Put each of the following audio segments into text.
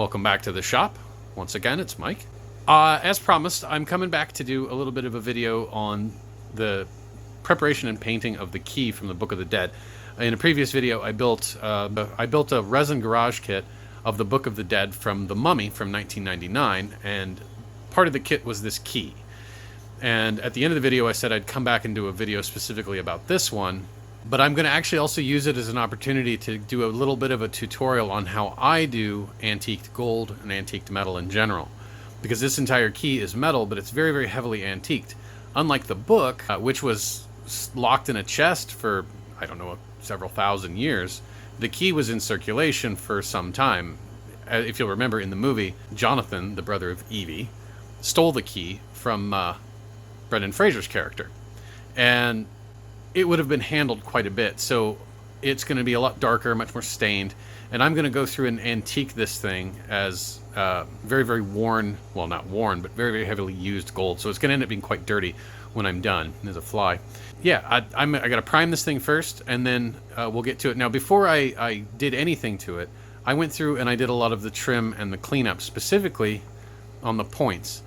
Welcome back to the shop. Once again, it's Mike. As promised, I'm coming back to do a little bit of a video on the preparation and painting of the key from the Book of the Dead. In a previous video, I built a resin garage kit of the Book of the Dead from The Mummy from 1999, and part of the kit was this key. And at the end of the video, I said I'd come back and do a video specifically about this one, but I'm going to actually also use it as an opportunity to do a little bit of a tutorial on how I do antiqued gold and antiqued metal in general. Because this entire key is metal, but it's very, very heavily antiqued. Unlike the book, which was locked in a chest for, I don't know, several thousand years, the key was in circulation for some time. If you'll remember in the movie, Jonathan, the brother of Evie, stole the key from Brendan Fraser's character. And it would have been handled quite a bit, so it's going to be a lot darker, much more stained, and I'm going to go through and antique this thing as very, very worn, well, not worn, but very, very heavily used gold, so it's going to end up being quite dirty when I'm done. There's a fly. Yeah, I got to prime this thing first, and then we'll get to it. Now, before I did anything to it, I went through and I did a lot of the trim and the cleanup, specifically on the points.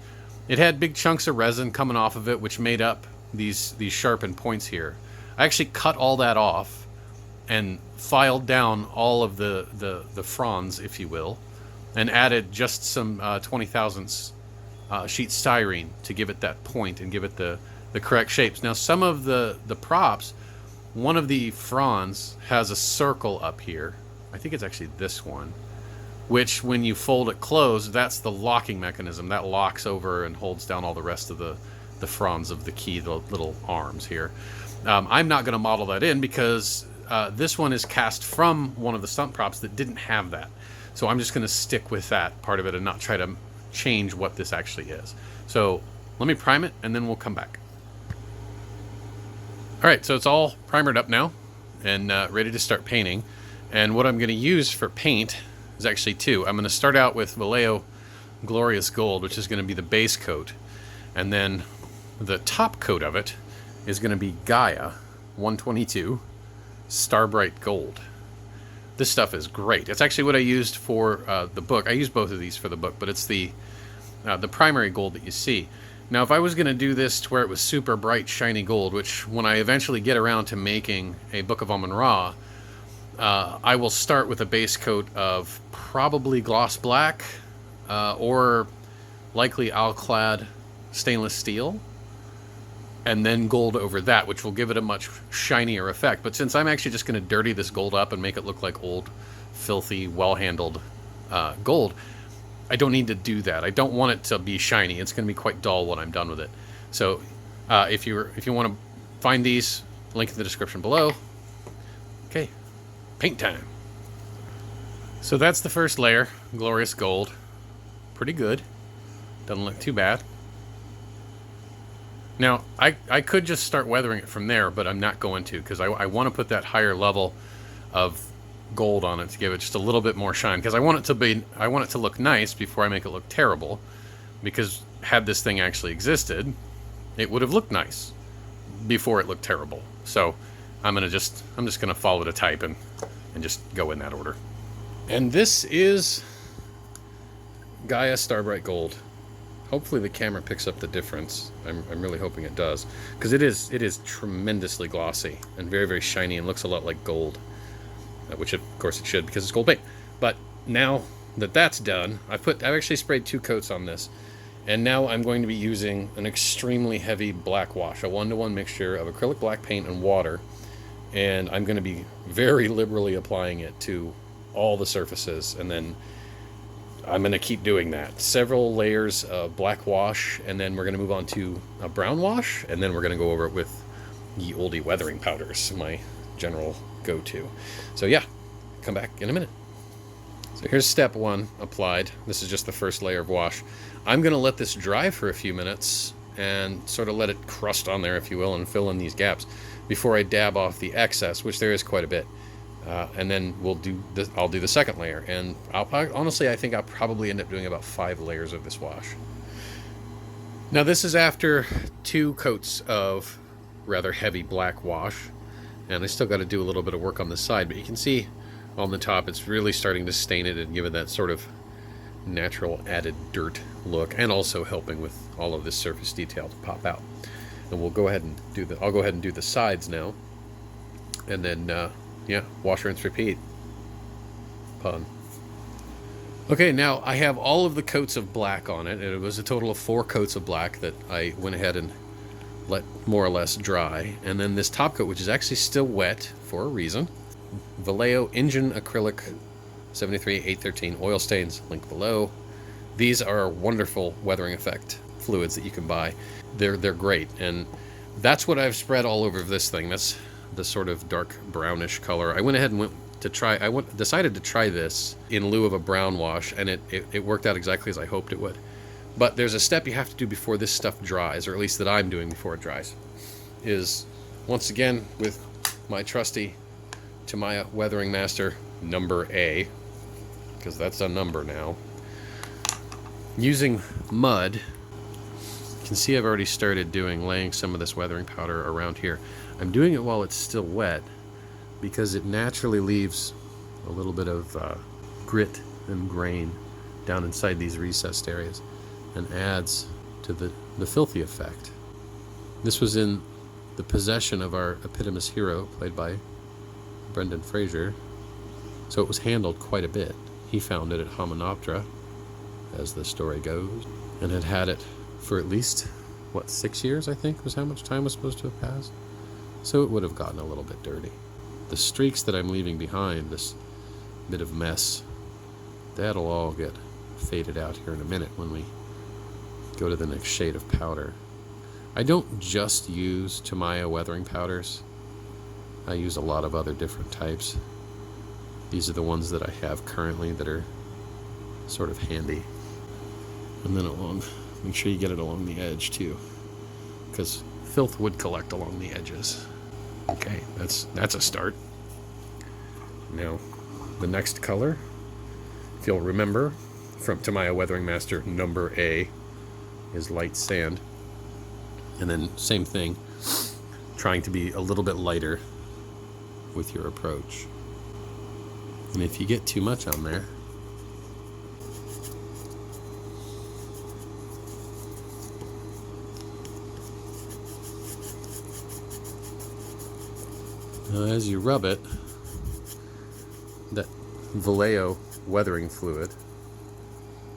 It had big chunks of resin coming off of it, which made up these sharpened points here. I actually cut all that off and filed down all of the fronds, if you will, and added just some 20 thousandths sheet styrene to give it that point and give it the correct shapes. Now, some of the props, one of the fronds has a circle up here. I think it's actually this one, which when you fold it closed, that's the locking mechanism. That locks over and holds down all the rest of the fronds of the key, the little arms here. I'm not going to model that in because this one is cast from one of the stunt props that didn't have that. So I'm just going to stick with that part of it and not try to change what this actually is. So let me prime it and then we'll come back. Alright, so it's all primered up now and ready to start painting. And what I'm going to use for paint is actually two. I'm going to start out with Vallejo Glorious Gold, which is going to be the base coat. And then the top coat of it is going to be GAIA 122 Starbright Gold. This stuff is great. It's actually what I used for the book. I used both of these for the book, but it's the primary gold that you see. Now, if I was going to do this to where it was super bright, shiny gold, which when I eventually get around to making a Book of Amun-Ra, I will start with a base coat of probably gloss black or likely alclad stainless steel, and then gold over that, which will give it a much shinier effect. But since I'm actually just going to dirty this gold up and make it look like old, filthy, well-handled gold, I don't need to do that. I don't want it to be shiny. It's going to be quite dull when I'm done with it. So if you want to find these, link in the description below. Okay, paint time. So that's the first layer, Glorious Gold. Pretty good. Doesn't look too bad. Now, I could just start weathering it from there, but I'm not going to, because I want to put that higher level of gold on it to give it just a little bit more shine, because I want it to look nice before I make it look terrible, because had this thing actually existed, it would have looked nice before it looked terrible. So I'm just gonna follow the type and just go in that order. And this is GAIA Starbright Gold. Hopefully the camera picks up the difference. I'm really hoping it does, because it is tremendously glossy and very, very shiny and looks a lot like gold, which of course it should because it's gold paint. But now that that's done, I've actually sprayed 2 coats on this, and now I'm going to be using an extremely heavy black wash, a 1-to-1 mixture of acrylic black paint and water, and I'm going to be very liberally applying it to all the surfaces, and then I'm going to keep doing that. Several layers of black wash, and then we're going to move on to a brown wash, and then we're going to go over it with ye olde weathering powders, my general go-to. So yeah, come back in a minute. So here's step 1 applied. This is just the first layer of wash. I'm going to let this dry for a few minutes and sort of let it crust on there, if you will, and fill in these gaps before I dab off the excess, which there is quite a bit. And then I'll do the second layer, and honestly, I think I'll probably end up doing about 5 layers of this wash. Now this is after 2 coats of rather heavy black wash, and I still got to do a little bit of work on the side, but you can see on the top it's really starting to stain it and give it that sort of natural added dirt look, and also helping with all of this surface detail to pop out. And we'll go ahead and do I'll go ahead and do the sides now, and then yeah, wash, rinse, repeat. Pun. Okay, now I have all of the coats of black on it. It was a total of 4 coats of black that I went ahead and let more or less dry. And then this top coat, which is actually still wet for a reason. Vallejo Engine Acrylic 73-813 oil stains, link below. These are wonderful weathering effect fluids that you can buy. They're great, and that's what I've spread all over this thing. That's the sort of dark brownish color. I went ahead and decided to try this in lieu of a brown wash, and it worked out exactly as I hoped it would. But there's a step you have to do before this stuff dries, or at least that I'm doing before it dries, is once again with my trusty Tamiya Weathering Master number A, because that's a number now. Using mud, you can see I've already started laying some of this weathering powder around here. I'm doing it while it's still wet because it naturally leaves a little bit of grit and grain down inside these recessed areas and adds to the filthy effect. This was in the possession of our epitomous hero, played by Brendan Fraser, so it was handled quite a bit. He found it at Hamunaptra, as the story goes, and had it for at least, 6 years, I think, was how much time was supposed to have passed. So it would have gotten a little bit dirty. The streaks that I'm leaving behind, this bit of mess, that'll all get faded out here in a minute when we go to the next shade of powder. I don't just use Tamiya weathering powders. I use a lot of other different types. These are the ones that I have currently that are sort of handy. And then make sure you get it along the edge too, because filth would collect along the edges. Okay, that's a start. Now, the next color, if you'll remember, from Tamiya Weathering Master number A, is light sand. And then same thing, trying to be a little bit lighter with your approach. And if you get too much on there, as you rub it, that Vallejo weathering fluid,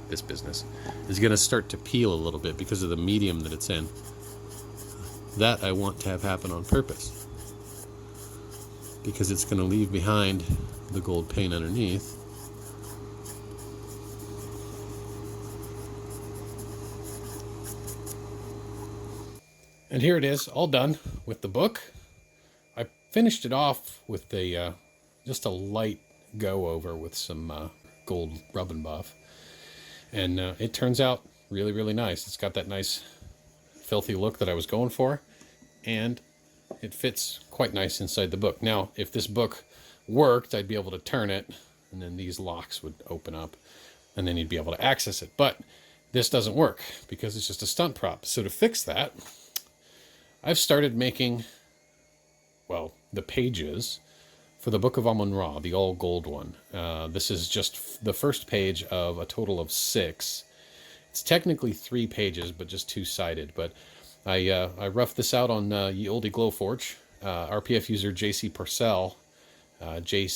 this business, is going to start to peel a little bit because of the medium that it's in. That I want to have happen on purpose, because it's going to leave behind the gold paint underneath. And here it is, all done with the book. I finished it off with just a light go over with some gold rub and buff. And it turns out really, really nice. It's got that nice filthy look that I was going for, and it fits quite nice inside the book. Now, if this book worked, I'd be able to turn it, and then these locks would open up, and then you'd be able to access it. But this doesn't work because it's just a stunt prop. So to fix that, I've started making, well, the pages for the Book of Amun, the all gold one. This is just the first page of a total of 6. It's technically 3 pages, but just 2-sided. But I roughed this out on Ye Olde Glowforge. RPF user JC Porcel, JCPORCEL.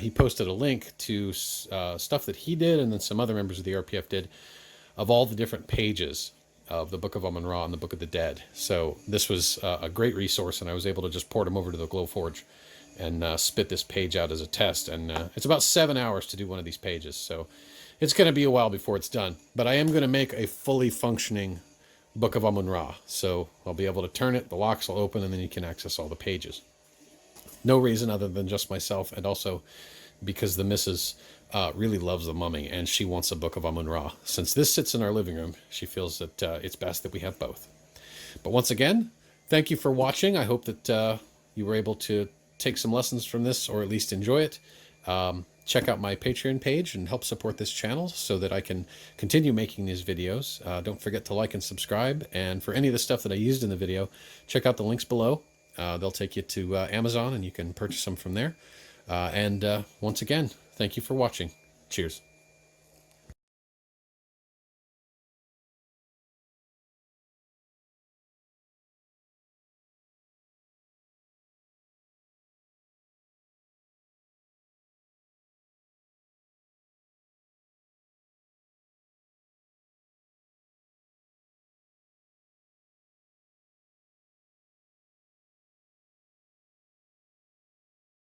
He posted a link to stuff that he did, and then some other members of the RPF did, of all the different pages of the Book of Amun and the Book of the Dead. So this was a great resource, and I was able to just port them over to the Glowforge and spit this page out as a test. And it's about 7 hours to do one of these pages, so it's going to be a while before it's done. But I am going to make a fully functioning Book of Amun. So I'll be able to turn it, the locks will open, and then you can access all the pages. No reason other than just myself, and also because the missus really loves the Mummy, and she wants a Book of Amun. Since this sits in our living room, she feels that it's best that we have both. But once again, thank you for watching. I hope that you were able to take some lessons from this, or at least enjoy it. Check out my Patreon page and help support this channel so that I can continue making these videos. Don't forget to like and subscribe. And for any of the stuff that I used in the video, check out the links below. They'll take you to Amazon, and you can purchase them from there. And once again, thank you for watching. Cheers.